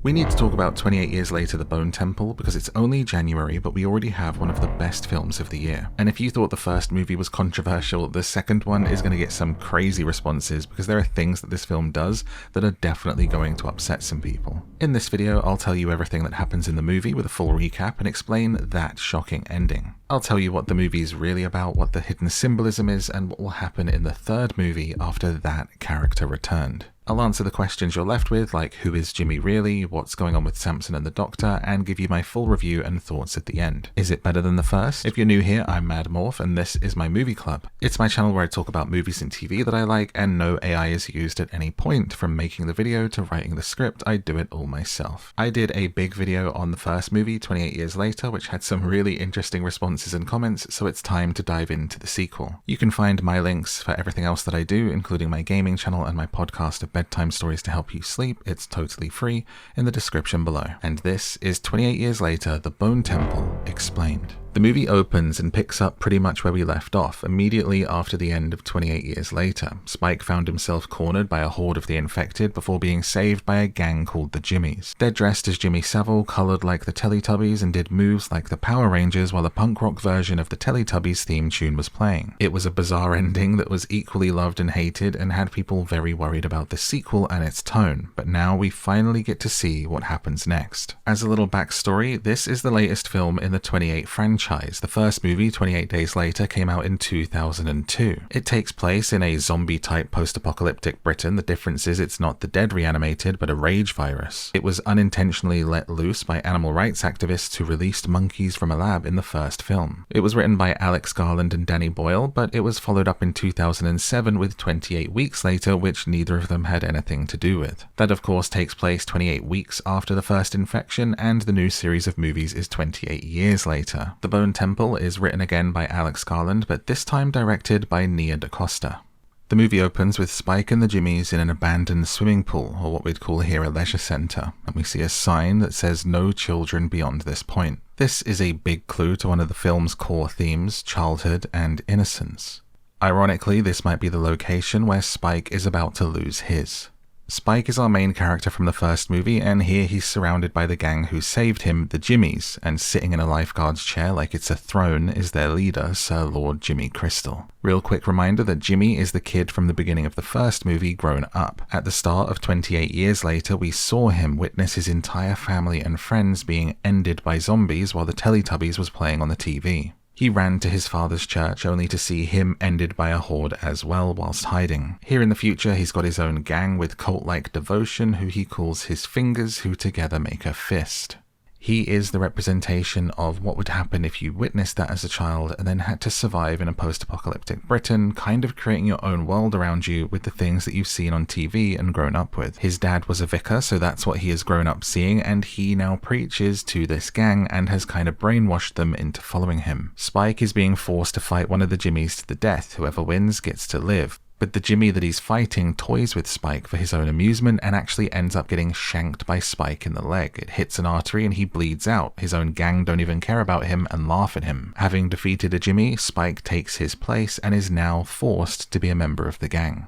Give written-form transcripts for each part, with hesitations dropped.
We need to talk about 28 Years Later, The Bone Temple, because it's only January, but we already have one of the best films of the year. And if you thought the first movie was controversial, the second one is going to get some crazy responses because there are things that this film does that are definitely going to upset some people. In this video, I'll tell you everything that happens in the movie with a full recap and explain that shocking ending. I'll tell you what the movie is really about, what the hidden symbolism is, and what will happen in the third movie after that character returned. I'll answer the questions you're left with, like who is Jimmy really, what's going on with Samson and the Doctor, and give you my full review and thoughts at the end. Is it better than the first? If you're new here, I'm Mad Morph, and this is my movie club. It's my channel where I talk about movies and TV that I like, and no AI is used at any point. From making the video to writing the script, I do it all myself. I did a big video on the first movie, 28 Years Later, which had some really interesting responses and comments, so it's time to dive into the sequel. You can find my links for everything else that I do, including my gaming channel and my podcast of bedtime stories to help you sleep. It's totally free in the description below. And this is 28 Years Later, The Bone Temple Explained. The movie opens and picks up pretty much where we left off, immediately after the end of 28 Years Later. Spike found himself cornered by a horde of the infected before being saved by a gang called the Jimmies. They're dressed as Jimmy Saville, coloured like the Teletubbies, and did moves like the Power Rangers while a punk rock version of the Teletubbies theme tune was playing. It was a bizarre ending that was equally loved and hated and had people very worried about the sequel and its tone, but now we finally get to see what happens next. As a little backstory, this is the latest film in the 28 franchise. The first movie, 28 Days Later, came out in 2002. It takes place in a zombie-type post-apocalyptic Britain. The difference is it's not the dead reanimated, but a rage virus. It was unintentionally let loose by animal rights activists who released monkeys from a lab in the first film. It was written by Alex Garland and Danny Boyle, but it was followed up in 2007 with 28 Weeks Later, which neither of them had anything to do with. That, of course, takes place 28 weeks after the first infection, and the new series of movies is 28 Years Later. The Bone Temple is written again by Alex Garland, but this time directed by Nia DaCosta. The movie opens with Spike and the Jimmies in an abandoned swimming pool, or what we'd call here a leisure centre, and we see a sign that says no children beyond this point. This is a big clue to one of the film's core themes, childhood and innocence. Ironically, this might be the location where Spike is about to lose his. Spike is our main character from the first movie, and here he's surrounded by the gang who saved him, the Jimmies, and sitting in a lifeguard's chair like it's a throne is their leader, Sir Lord Jimmy Crystal. Real quick reminder that Jimmy is the kid from the beginning of the first movie grown up. At the start of 28 Years Later, we saw him witness his entire family and friends being ended by zombies while the Teletubbies was playing on the TV. He ran to his father's church only to see him ended by a horde as well whilst hiding. Here in the future, he's got his own gang with cult-like devotion who he calls his fingers, who together make a fist. He is the representation of what would happen if you witnessed that as a child and then had to survive in a post-apocalyptic Britain, kind of creating your own world around you with the things that you've seen on TV and grown up with. His dad was a vicar, so that's what he has grown up seeing, and he now preaches to this gang and has kind of brainwashed them into following him. Spike is being forced to fight one of the Jimmies to the death. Whoever wins gets to live. But the Jimmy that he's fighting toys with Spike for his own amusement and actually ends up getting shanked by Spike in the leg. It hits an artery and he bleeds out. His own gang don't even care about him and laugh at him. Having defeated a Jimmy, Spike takes his place and is now forced to be a member of the gang.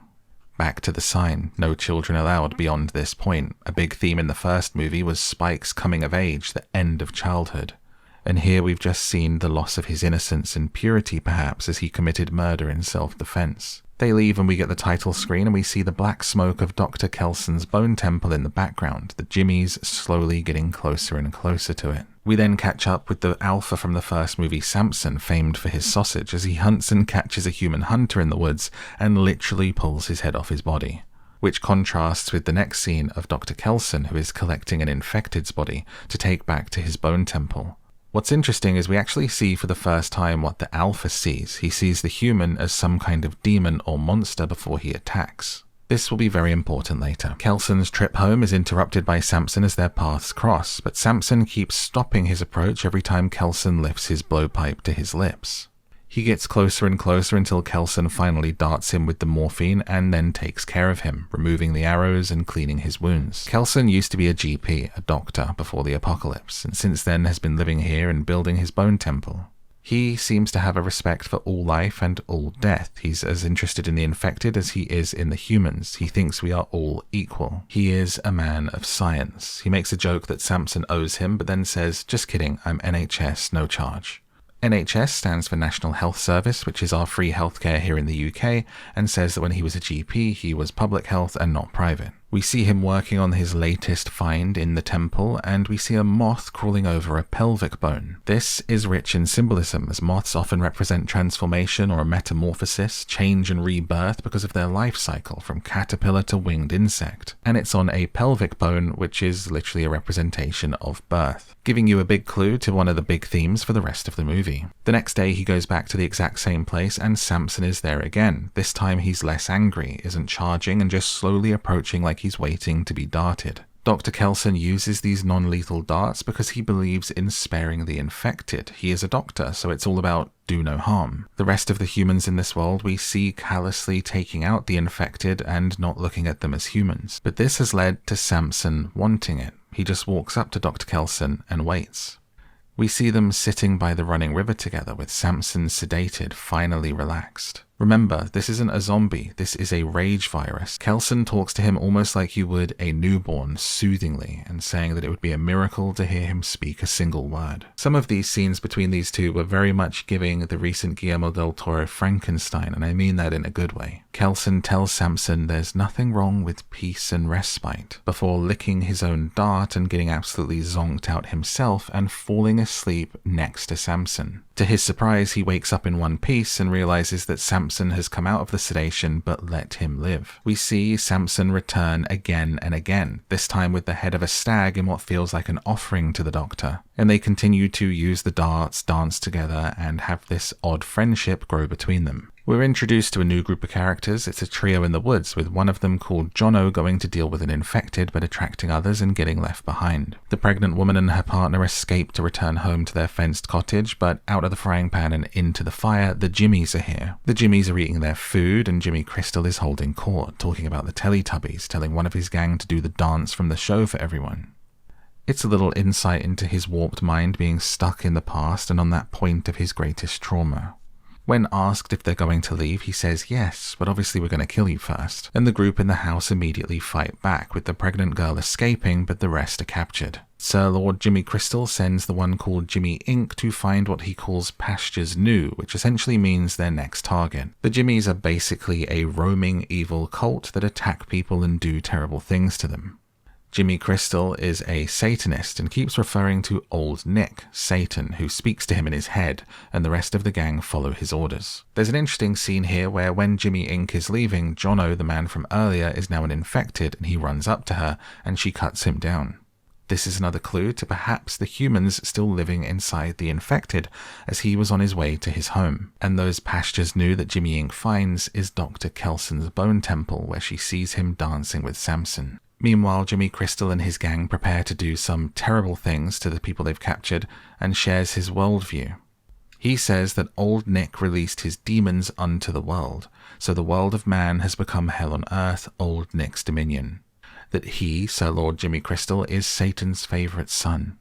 Back to the sign, no children allowed beyond this point. A big theme in the first movie was Spike's coming of age, the end of childhood. And here we've just seen the loss of his innocence and purity perhaps as he committed murder in self-defense. They leave and we get the title screen and we see the black smoke of Dr. Kelson's Bone Temple in the background, the Jimmies slowly getting closer and closer to it. We then catch up with the alpha from the first movie, Samson, famed for his sausage, as he hunts and catches a human hunter in the woods and literally pulls his head off his body. Which contrasts with the next scene of Dr. Kelson, who is collecting an infected's body to take back to his Bone Temple. What's interesting is we actually see for the first time what the alpha sees. He sees the human as some kind of demon or monster before he attacks. This will be very important later. Kelson's trip home is interrupted by Samson as their paths cross, but Samson keeps stopping his approach every time Kelson lifts his blowpipe to his lips. He gets closer and closer until Kelson finally darts him with the morphine and then takes care of him, removing the arrows and cleaning his wounds. Kelson used to be a GP, a doctor, before the apocalypse, and since then has been living here and building his Bone Temple. He seems to have a respect for all life and all death. He's as interested in the infected as he is in the humans. He thinks we are all equal. He is a man of science. He makes a joke that Samson owes him, but then says, "Just kidding, I'm NHS, no charge." NHS stands for National Health Service, which is our free healthcare here in the UK, and says that when he was a GP, he was public health and not private. We see him working on his latest find in the temple, and we see a moth crawling over a pelvic bone. This is rich in symbolism, as moths often represent transformation or a metamorphosis, change and rebirth because of their life cycle from caterpillar to winged insect. And it's on a pelvic bone, which is literally a representation of birth, giving you a big clue to one of the big themes for the rest of the movie. The next day he goes back to the exact same place and Samson is there again. This time he's less angry, isn't charging, and just slowly approaching like he's waiting to be darted. Dr. Kelson uses these non-lethal darts because he believes in sparing the infected. He is a doctor, so it's all about do no harm. The rest of the humans in this world we see callously taking out the infected and not looking at them as humans. But this has led to Samson wanting it. He just walks up to Dr. Kelson and waits. We see them sitting by the running river together with Samson sedated, finally relaxed. Remember, this isn't a zombie, this is a rage virus. Kelson talks to him almost like you would a newborn, soothingly, and saying that it would be a miracle to hear him speak a single word. Some of these scenes between these two were very much giving the recent Guillermo del Toro Frankenstein, and I mean that in a good way. Kelson tells Samson there's nothing wrong with peace and respite, before licking his own dart and getting absolutely zonked out himself and falling asleep next to Samson. To his surprise, he wakes up in one piece and realizes that Samson has come out of the sedation but let him live. We see Samson return again and again, this time with the head of a stag in what feels like an offering to the doctor. And they continue to use the darts, dance together, and have this odd friendship grow between them. We're introduced to a new group of characters. It's a trio in the woods, with one of them called Jono going to deal with an infected but attracting others and getting left behind. The pregnant woman and her partner escape to return home to their fenced cottage, but out of the frying pan and into the fire, the Jimmies are here. The Jimmies are eating their food, and Jimmy Crystal is holding court, talking about the Teletubbies, telling one of his gang to do the dance from the show for everyone. It's a little insight into his warped mind being stuck in the past and on that point of his greatest trauma. When asked if they're going to leave, he says yes, but obviously we're going to kill you first. And the group in the house immediately fight back, with the pregnant girl escaping, but the rest are captured. Sir Lord Jimmy Crystal sends the one called Jimmy Inc. to find what he calls pastures new, which essentially means their next target. The Jimmies are basically a roaming evil cult that attack people and do terrible things to them. Jimmy Crystal is a Satanist and keeps referring to Old Nick, Satan, who speaks to him in his head, and the rest of the gang follow his orders. There's an interesting scene here where when Jimmy Inc. is leaving, Jono, the man from earlier, is now an infected, and he runs up to her, and she cuts him down. This is another clue to perhaps the humans still living inside the infected, as he was on his way to his home. And those pastures new that Jimmy Inc. finds is Dr. Kelson's bone temple, where she sees him dancing with Samson. Meanwhile, Jimmy Crystal and his gang prepare to do some terrible things to the people they've captured and shares his worldview. He says that Old Nick released his demons unto the world, so the world of man has become hell on earth, Old Nick's dominion. That he, Sir Lord Jimmy Crystal, is Satan's favourite son.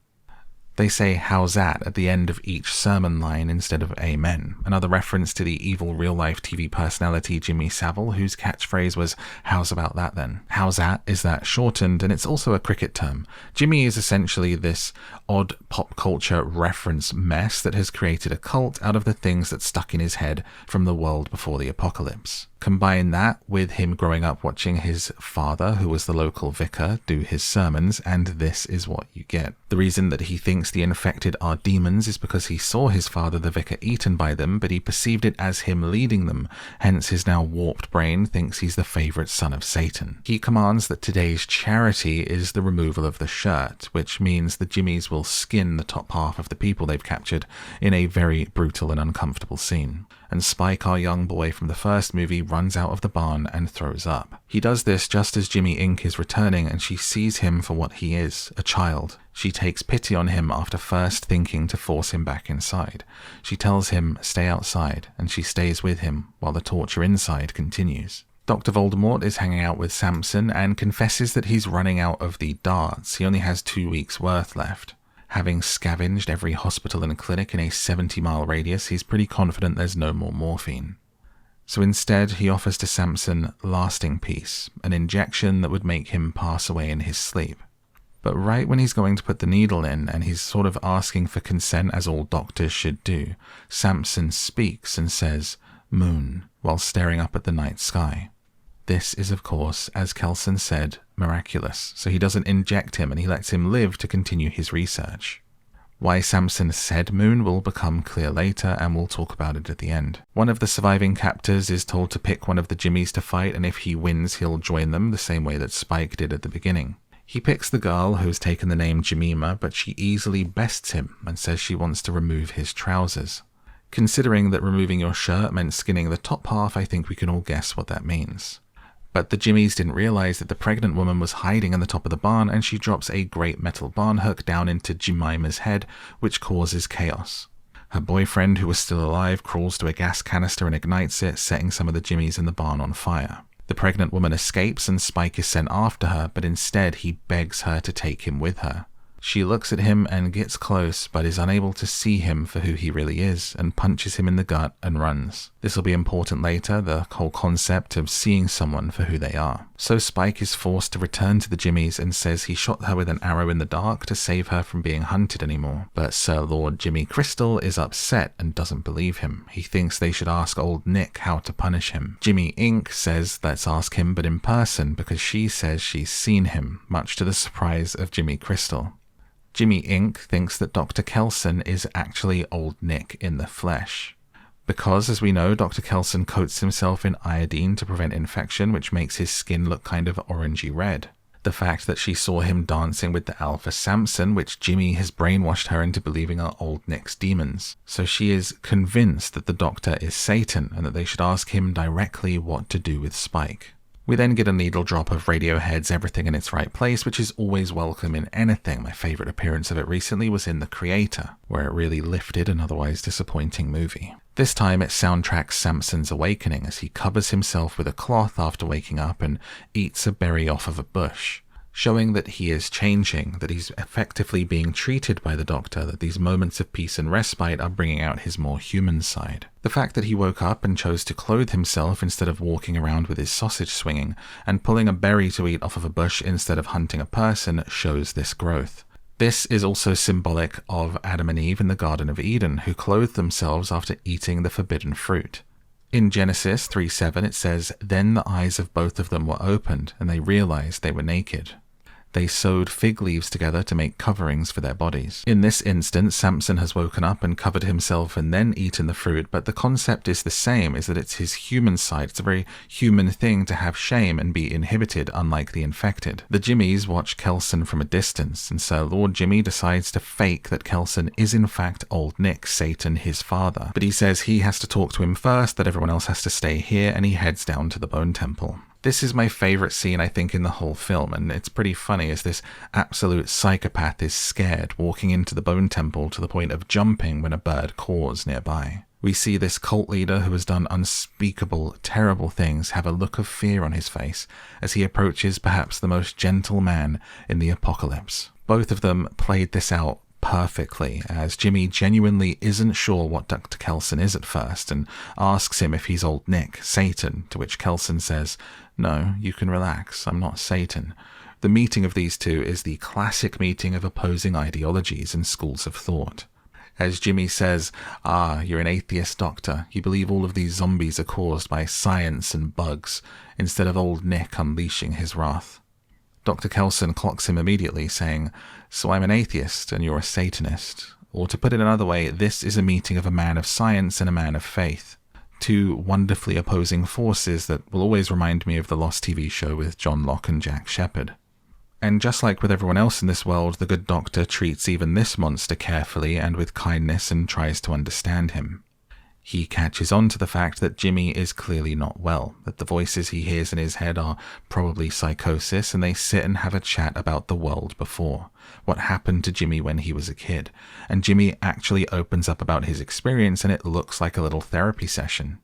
They say Howzat at the end of each sermon line instead of Amen, another reference to the evil real-life TV personality Jimmy Saville, whose catchphrase was, "How's about that then?" Howzat is that shortened, and it's also a cricket term. Jimmy is essentially this odd pop culture reference mess that has created a cult out of the things that stuck in his head from the world before the apocalypse. Combine that with him growing up watching his father, who was the local vicar, do his sermons, and this is what you get. The reason that he thinks the infected are demons is because he saw his father, the vicar, eaten by them, but he perceived it as him leading them, hence his now warped brain thinks he's the favourite son of Satan. He commands that today's charity is the removal of the shirt, which means the Jimmies will skin the top half of the people they've captured in a very brutal and uncomfortable scene. And Spike, our young boy from the first movie, runs out of the barn and throws up. He does this just as Jimmy Inc. is returning, and she sees him for what he is, a child. She takes pity on him after first thinking to force him back inside. She tells him, stay outside, and she stays with him while the torture inside continues. Dr. Voldemort is hanging out with Samson and confesses that he's running out of the darts. He only has 2 weeks' worth left. Having scavenged every hospital and clinic in a 70-mile radius, he's pretty confident there's no more morphine. So instead, he offers to Samson lasting peace, an injection that would make him pass away in his sleep. But right when he's going to put the needle in, and he's sort of asking for consent as all doctors should do, Samson speaks and says, "Moon," while staring up at the night sky. This is, of course, as Kelson said, miraculous, so he doesn't inject him and he lets him live to continue his research. Why Samson said moon will become clear later, and we'll talk about it at the end. One of the surviving captors is told to pick one of the Jimmies to fight, and if he wins, he'll join them the same way that Spike did at the beginning. He picks the girl who's taken the name Jemima, but she easily bests him and says she wants to remove his trousers. Considering that removing your shirt meant skinning the top half, I think we can all guess what that means. But the Jimmies didn't realize that the pregnant woman was hiding in the top of the barn, and she drops a great metal barn hook down into Jemima's head, which causes chaos. Her boyfriend, who was still alive, crawls to a gas canister and ignites it, setting some of the Jimmies in the barn on fire. The pregnant woman escapes and Spike is sent after her, but instead he begs her to take him with her. She looks at him and gets close, but is unable to see him for who he really is, and punches him in the gut and runs. This will be important later, the whole concept of seeing someone for who they are. So Spike is forced to return to the Jimmies and says he shot her with an arrow in the dark to save her from being hunted anymore. But Sir Lord Jimmy Crystal is upset and doesn't believe him. He thinks they should ask old Nick how to punish him. Jimmy Inc. says let's ask him, but in person, because she says she's seen him, much to the surprise of Jimmy Crystal. Jimmy Inc. thinks that Dr. Kelson is actually Old Nick in the flesh. Because, as we know, Dr. Kelson coats himself in iodine to prevent infection, which makes his skin look kind of orangey red. The fact that she saw him dancing with the alpha Samson, which Jimmy has brainwashed her into believing are Old Nick's demons. So she is convinced that the doctor is Satan and that they should ask him directly what to do with Spike. We then get a needle drop of Radiohead's Everything in Its Right Place, which is always welcome in anything. My favourite appearance of it recently was in The Creator, where it really lifted an otherwise disappointing movie. This time it soundtracks Samson's awakening as he covers himself with a cloth after waking up and eats a berry off of a bush, showing that he is changing, that he's effectively being treated by the doctor, that these moments of peace and respite are bringing out his more human side. The fact that he woke up and chose to clothe himself instead of walking around with his sausage swinging, and pulling a berry to eat off of a bush instead of hunting a person shows this growth. This is also symbolic of Adam and Eve in the Garden of Eden, who clothed themselves after eating the forbidden fruit. In Genesis 3:7 it says, "Then the eyes of both of them were opened, and they realized they were naked." They sewed fig leaves together to make coverings for their bodies. In this instance, Samson has woken up and covered himself and then eaten the fruit, but the concept is the same, is that it's his human side. It's a very human thing to have shame and be inhibited, unlike the infected. The Jimmies watch Kelson from a distance, and Sir Lord Jimmy decides to fake that Kelson is in fact Old Nick, Satan, his father. But he says he has to talk to him first, that everyone else has to stay here, and he heads down to the Bone Temple. This is my favourite scene, I think, in the whole film, and it's pretty funny as this absolute psychopath is scared, walking into the Bone Temple to the point of jumping when a bird caws nearby. We see this cult leader who has done unspeakable, terrible things have a look of fear on his face as he approaches perhaps the most gentle man in the apocalypse. Both of them played this out perfectly, as Jimmy genuinely isn't sure what Dr. Kelson is at first and asks him if he's Old Nick, Satan, to which Kelson says, "No, you can relax, I'm not Satan." The meeting of these two is the classic meeting of opposing ideologies and schools of thought. As Jimmy says, you're an atheist doctor, you believe all of these zombies are caused by science and bugs, instead of Old Nick unleashing his wrath. Dr. Kelson clocks him immediately, saying, "So I'm an atheist and you're a Satanist." Or to put it another way, this is a meeting of a man of science and a man of faith. Two wonderfully opposing forces that will always remind me of the Lost TV show with John Locke and Jack Shepherd. And just like with everyone else in this world, the good doctor treats even this monster carefully and with kindness and tries to understand him. He catches on to the fact that Jimmy is clearly not well, that the voices he hears in his head are probably psychosis, and they sit and have a chat about the world before, what happened to Jimmy when he was a kid, and Jimmy actually opens up about his experience and it looks like a little therapy session.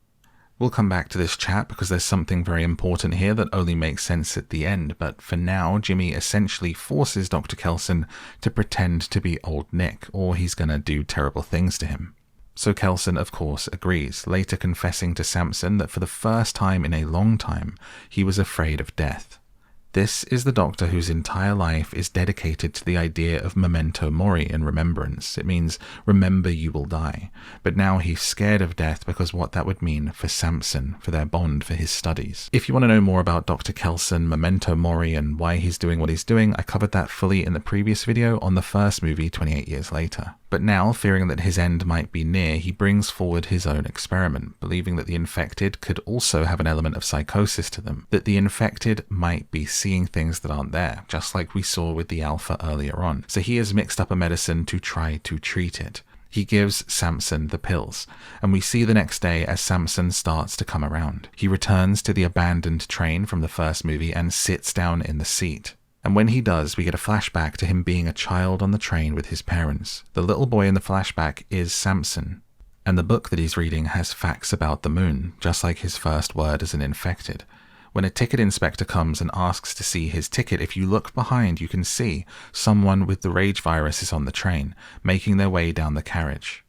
We'll come back to this chat because there's something very important here that only makes sense at the end, but for now, Jimmy essentially forces Dr. Kelson to pretend to be old Nick, or he's gonna do terrible things to him. So Kelson, of course, agrees, later confessing to Samson that for the first time in a long time, he was afraid of death. This is the Doctor whose entire life is dedicated to the idea of memento mori in remembrance. It means, remember you will die. But now he's scared of death because what that would mean for Samson, for their bond, for his studies. If you want to know more about Dr. Kelson, memento mori, and why he's doing what he's doing, I covered that fully in the previous video on the first movie 28 years later. But now, fearing that his end might be near, he brings forward his own experiment, believing that the infected could also have an element of psychosis to them, that the infected might be seeing things that aren't there, just like we saw with the Alpha earlier on. So he has mixed up a medicine to try to treat it. He gives Samson the pills, and we see the next day as Samson starts to come around. He returns to the abandoned train from the first movie and sits down in the seat. And when he does, we get a flashback to him being a child on the train with his parents. The little boy in the flashback is Samson, and the book that he's reading has facts about the moon, just like his first word as an infected. When a ticket inspector comes and asks to see his ticket, if you look behind, you can see someone with the rage virus is on the train, making their way down the carriage.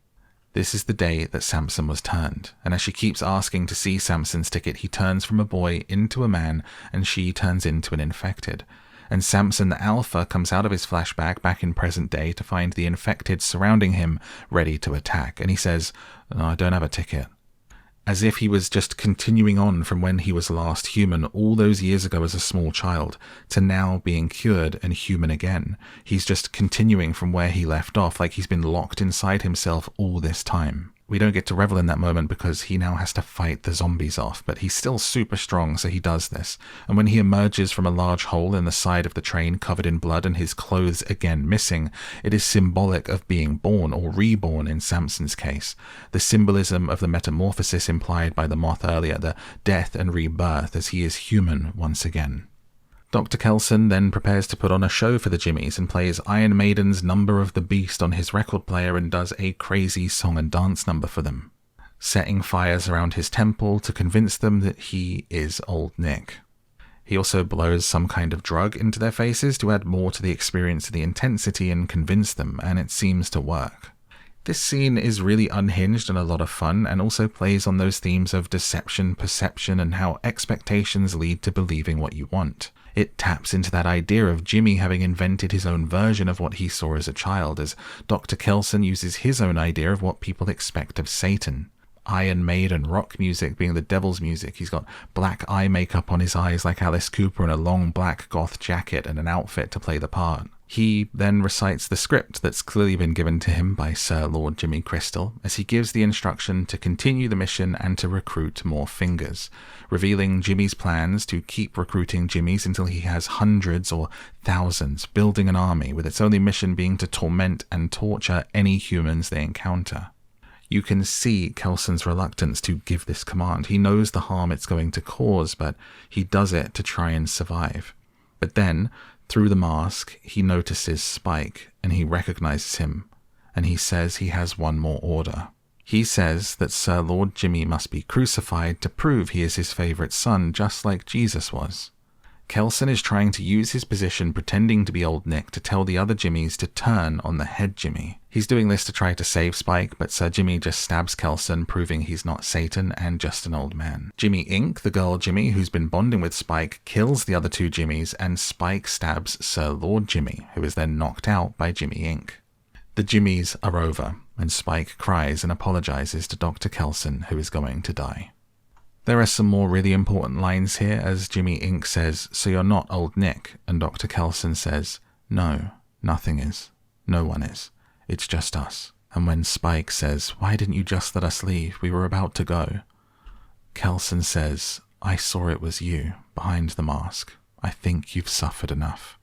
This is the day that Samson was turned, and as she keeps asking to see Samson's ticket, he turns from a boy into a man, and she turns into an infected. And Samson the Alpha comes out of his flashback back in present day to find the infected surrounding him, ready to attack, and he says, "No, I don't have a ticket." As if he was just continuing on from when he was last human all those years ago as a small child, to now being cured and human again. He's just continuing from where he left off, like he's been locked inside himself all this time. We don't get to revel in that moment because he now has to fight the zombies off, but he's still super strong, so he does this. And when he emerges from a large hole in the side of the train covered in blood and his clothes again missing, it is symbolic of being born, or reborn in Samson's case. The symbolism of the metamorphosis implied by the moth earlier, the death and rebirth as he is human once again. Dr. Kelson then prepares to put on a show for the Jimmies and plays Iron Maiden's Number of the Beast on his record player and does a crazy song and dance number for them, setting fires around his temple to convince them that he is Old Nick. He also blows some kind of drug into their faces to add more to the experience of the intensity and convince them, and it seems to work. This scene is really unhinged and a lot of fun, and also plays on those themes of deception, perception, and how expectations lead to believing what you want. It taps into that idea of Jimmy having invented his own version of what he saw as a child, as Dr. Kelson uses his own idea of what people expect of Satan. Iron Maiden rock music being the devil's music. He's got black eye makeup on his eyes like Alice Cooper and a long black goth jacket and an outfit to play the part. He then recites the script that's clearly been given to him by Sir Lord Jimmy Crystal, as he gives the instruction to continue the mission and to recruit more fingers, revealing Jimmy's plans to keep recruiting Jimmies until he has hundreds or thousands, building an army with its only mission being to torment and torture any humans they encounter. You can see Kelson's reluctance to give this command. He knows the harm it's going to cause, but he does it to try and survive. But then, through the mask, he notices Spike, and he recognizes him, and he says he has one more order. He says that Sir Lord Jimmy must be crucified to prove he is his favorite son, just like Jesus was. Kelson is trying to use his position pretending to be Old Nick to tell the other Jimmies to turn on the head Jimmy. He's doing this to try to save Spike, but Sir Jimmy just stabs Kelson, proving he's not Satan and just an old man. Jimmy Inc., the girl Jimmy who's been bonding with Spike, kills the other two Jimmies, and Spike stabs Sir Lord Jimmy, who is then knocked out by Jimmy Inc. The Jimmies are over, and Spike cries and apologizes to Dr. Kelson, who is going to die. There are some more really important lines here as Jimmy Inc. says, "So you're not Old Nick," and Dr. Kelson says, "No, nothing is. No one is. It's just us." And when Spike says, "Why didn't you just let us leave? We were about to go." Kelson says, "I saw it was you, behind the mask. I think you've suffered enough."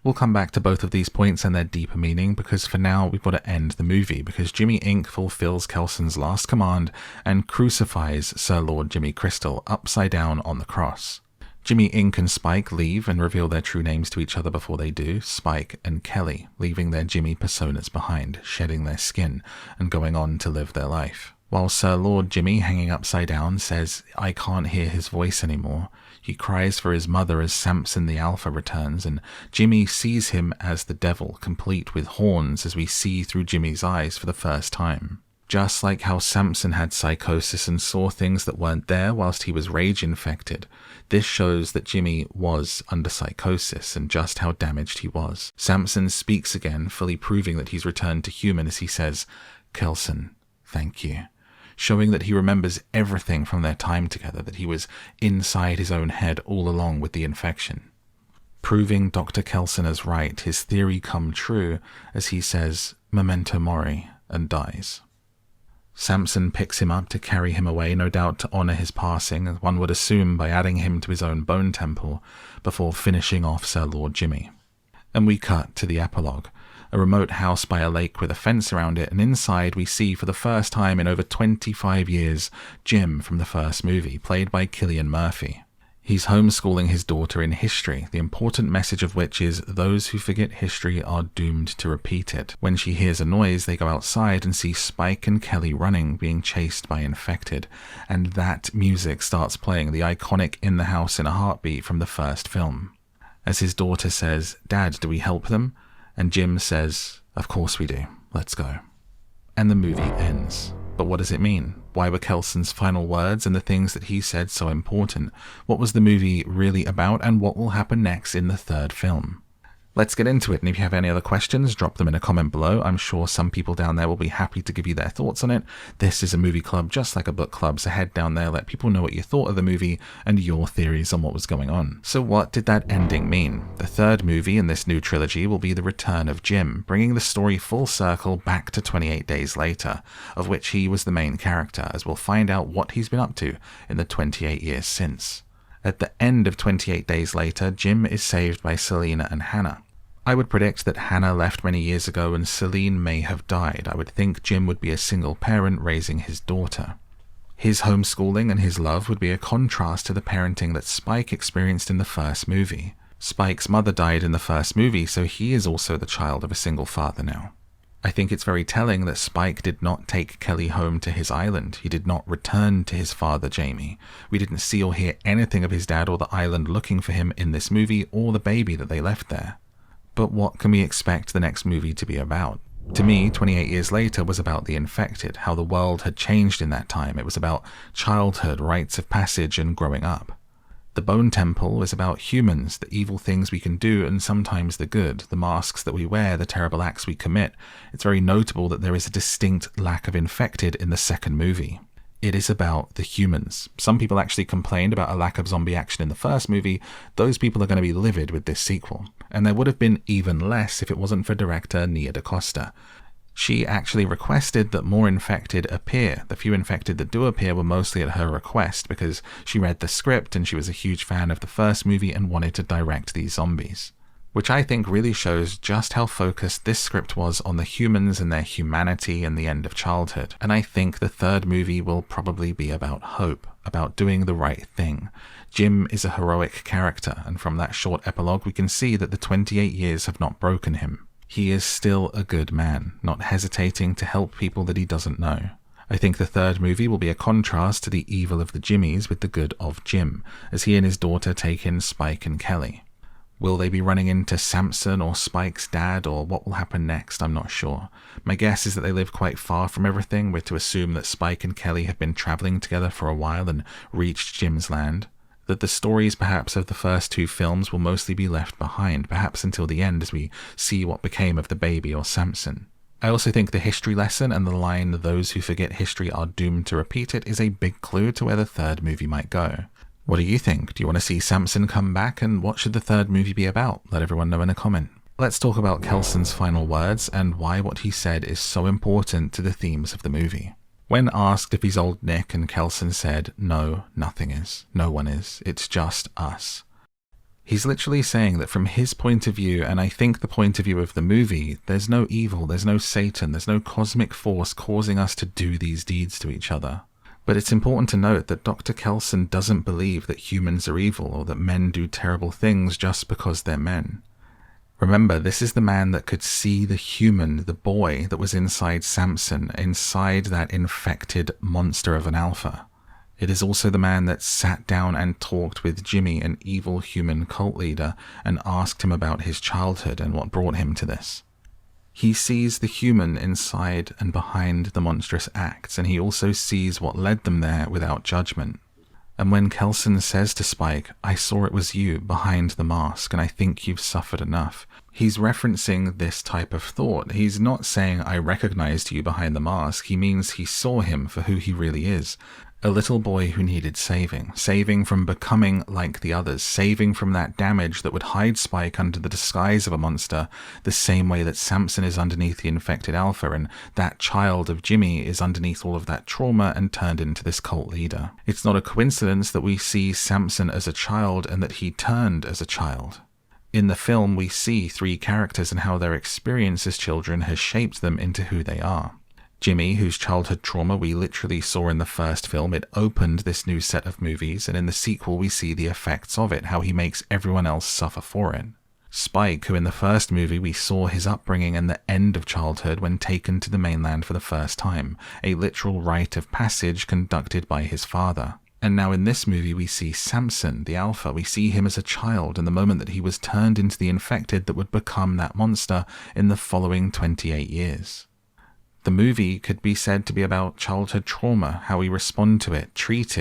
We'll come back to both of these points and their deeper meaning, because for now we've got to end the movie, because Jimmy Inc. fulfills Kelson's last command and crucifies Sir Lord Jimmy Crystal upside down on the cross. Jimmy Inc. and Spike leave and reveal their true names to each other before they do, Spike and Kelly, leaving their Jimmy personas behind, shedding their skin and going on to live their life. While Sir Lord Jimmy, hanging upside down, says, "I can't hear his voice anymore." He cries for his mother as Samson the Alpha returns, and Jimmy sees him as the devil, complete with horns, as we see through Jimmy's eyes for the first time. Just like how Samson had psychosis and saw things that weren't there whilst he was rage-infected, this shows that Jimmy was under psychosis and just how damaged he was. Samson speaks again, fully proving that he's returned to human as he says, "Kelson, thank you," showing that he remembers everything from their time together, that he was inside his own head all along with the infection. Proving Dr. Kelson is right, his theory come true as he says, "Memento mori," and dies. Samson picks him up to carry him away, no doubt to honour his passing, as one would assume by adding him to his own bone temple, before finishing off Sir Lord Jimmy. And we cut to the epilogue, a remote house by a lake with a fence around it, and inside we see for the first time in over 25 years, Jim from the first movie, played by Cillian Murphy. He's homeschooling his daughter in history, the important message of which is those who forget history are doomed to repeat it. When she hears a noise, they go outside and see Spike and Kelly running, being chased by infected, and that music starts playing, the iconic In the House in a Heartbeat from the first film. As his daughter says, "Dad, do we help them?" And Jim says, "Of course we do, let's go." And the movie ends. But what does it mean? Why were Kelson's final words and the things that he said so important? What was the movie really about, and what will happen next in the third film? Let's get into it, and if you have any other questions, drop them in a comment below. I'm sure some people down there will be happy to give you their thoughts on it. This is a movie club just like a book club, so head down there, let people know what you thought of the movie and your theories on what was going on. So what did that ending mean? The third movie in this new trilogy will be the return of Jim, bringing the story full circle back to 28 Days Later, of which he was the main character, as we'll find out what he's been up to in the 28 years since. At the end of 28 Days Later, Jim is saved by Cillian and Hannah. I would predict that Hannah left many years ago and Cillian may have died. I would think Jim would be a single parent raising his daughter. His homeschooling and his love would be a contrast to the parenting that Spike experienced in the first movie. Spike's mother died in the first movie, so he is also the child of a single father now. I think it's very telling that Spike did not take Kelly home to his island. He did not return to his father, Jamie. We didn't see or hear anything of his dad or the island looking for him in this movie or the baby that they left there. But what can we expect the next movie to be about? To me, 28 Years Later was about the infected, how the world had changed in that time. It was about childhood, rites of passage, and growing up. The Bone Temple is about humans, the evil things we can do, and sometimes the good, the masks that we wear, the terrible acts we commit. It's very notable that there is a distinct lack of infected in the second movie. It is about the humans. Some people actually complained about a lack of zombie action in the first movie. Those people are going to be livid with this sequel. And there would have been even less if it wasn't for director Nia DaCosta. She actually requested that more infected appear. The few infected that do appear were mostly at her request because she read the script and she was a huge fan of the first movie and wanted to direct these zombies. Which I think really shows just how focused this script was on the humans and their humanity and the end of childhood. And I think the third movie will probably be about hope, about doing the right thing. Jim is a heroic character, and from that short epilogue we can see that the 28 years have not broken him. He is still a good man, not hesitating to help people that he doesn't know. I think the third movie will be a contrast to the evil of the Jimmies with the good of Jim, as he and his daughter take in Spike and Kelly. Will they be running into Samson or Spike's dad, or what will happen next? I'm not sure. My guess is that they live quite far from everything. We're to assume that Spike and Kelly have been traveling together for a while and reached Jim's land. That the stories perhaps of the first two films will mostly be left behind, perhaps until the end as we see what became of the baby or Samson. I also think the history lesson and the line, "those who forget history are doomed to repeat it," is a big clue to where the third movie might go. What do you think? Do you want to see Samson come back, and what should the third movie be about? Let everyone know in a comment. Let's talk about Kelson's final words and why what he said is so important to the themes of the movie. When asked if he's old Nick, and Kelson said, "No, nothing is. No one is. It's just us." He's literally saying that from his point of view, and I think the point of view of the movie, there's no evil, there's no Satan, there's no cosmic force causing us to do these deeds to each other. But it's important to note that Dr. Kelson doesn't believe that humans are evil or that men do terrible things just because they're men. Remember, this is the man that could see the human, the boy that was inside Samson, inside that infected monster of an alpha. It is also the man that sat down and talked with Jimmy, an evil human cult leader, and asked him about his childhood and what brought him to this. He sees the human inside and behind the monstrous acts, and he also sees what led them there without judgment. And when Kelson says to Spike, "I saw it was you behind the mask, and I think you've suffered enough," he's referencing this type of thought. He's not saying, "I recognized you behind the mask." He means he saw him for who he really is. A little boy who needed saving from becoming like the others, saving from that damage that would hide Spike under the disguise of a monster, the same way that Samson is underneath the infected alpha, and that child of Jimmy is underneath all of that trauma and turned into this cult leader. It's not a coincidence that we see Samson as a child and that he turned as a child. In the film, we see three characters and how their experience as children has shaped them into who they are. Jimmy, whose childhood trauma we literally saw in the first film, it opened this new set of movies, and in the sequel we see the effects of it, how he makes everyone else suffer for it. Spike, who in the first movie we saw his upbringing and the end of childhood when taken to the mainland for the first time, a literal rite of passage conducted by his father. And now in this movie we see Samson, the alpha. We see him as a child in the moment that he was turned into the infected that would become that monster in the following 28 years. The movie could be said to be about childhood trauma, how we respond to it, treat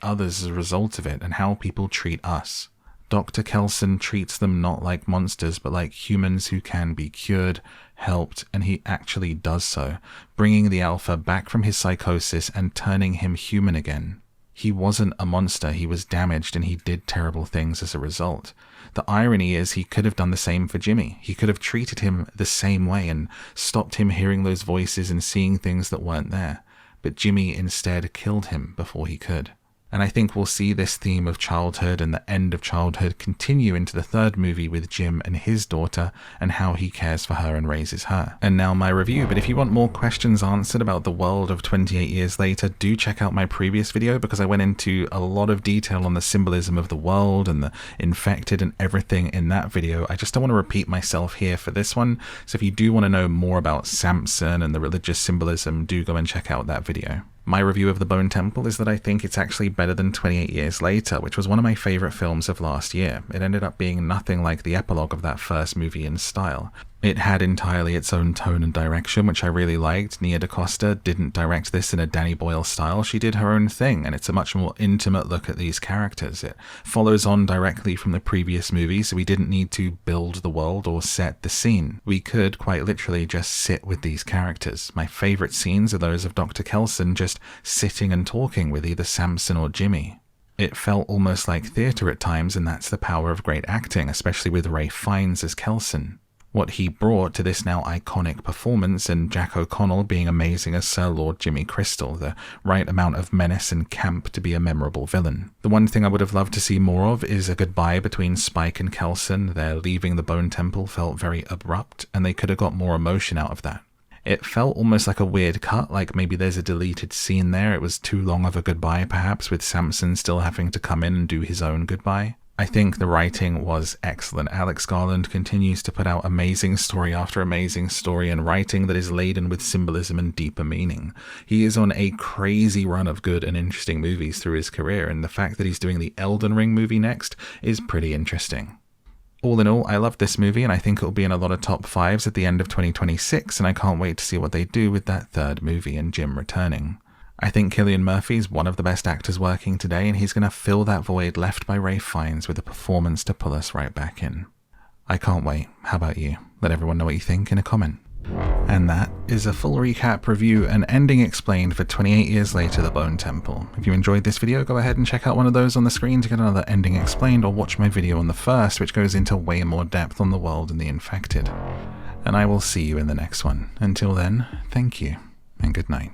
others as a result of it, and how people treat us. Dr. Kelson treats them not like monsters, but like humans who can be cured, helped, and he actually does so, bringing the alpha back from his psychosis and turning him human again. He wasn't a monster, he was damaged, and he did terrible things as a result. The irony is he could have done the same for Jimmy. He could have treated him the same way and stopped him hearing those voices and seeing things that weren't there. But Jimmy instead killed him before he could. And I think we'll see this theme of childhood and the end of childhood continue into the third movie with Jim and his daughter and how he cares for her and raises her. And now my review, but if you want more questions answered about the world of 28 years later, do check out my previous video because I went into a lot of detail on the symbolism of the world and the infected and everything in that video. I just don't want to repeat myself here for this one, so if you do want to know more about Samson and the religious symbolism, do go and check out that video. My review of The Bone Temple is that I think it's actually better than 28 Years Later, which was one of my favourite films of last year. It ended up being nothing like the epilogue of that first movie in style. It had entirely its own tone and direction, which I really liked. Nia DaCosta didn't direct this in a Danny Boyle style. She did her own thing, and it's a much more intimate look at these characters. It follows on directly from the previous movie, so we didn't need to build the world or set the scene. We could, quite literally, just sit with these characters. My favourite scenes are those of Dr. Kelson just sitting and talking with either Samson or Jimmy. It felt almost like theatre at times, and that's the power of great acting, especially with Ralph Fiennes as Kelson. What he brought to this now iconic performance, and Jack O'Connell being amazing as Sir Lord Jimmy Crystal, the right amount of menace and camp to be a memorable villain. The one thing I would have loved to see more of is a goodbye between Spike and Kelson. Their leaving the Bone Temple felt very abrupt, and they could have got more emotion out of that. It felt almost like a weird cut, like maybe there's a deleted scene there. It was too long of a goodbye, perhaps, with Samson still having to come in and do his own goodbye. I think the writing was excellent. Alex Garland continues to put out amazing story after amazing story and writing that is laden with symbolism and deeper meaning. He is on a crazy run of good and interesting movies through his career, and the fact that he's doing the Elden Ring movie next is pretty interesting. All in all, I love this movie, and I think it'll be in a lot of top 5s at the end of 2026, and I can't wait to see what they do with that third movie and Jim returning. I think Cillian Murphy is one of the best actors working today, and he's going to fill that void left by Ralph Fiennes with a performance to pull us right back in. I can't wait. How about you? Let everyone know what you think in a comment. And that is a full recap, review, and ending explained for 28 Years Later, The Bone Temple. If you enjoyed this video, go ahead and check out one of those on the screen to get another ending explained, or watch my video on the first, which goes into way more depth on the world and the infected. And I will see you in the next one. Until then, thank you, and good night.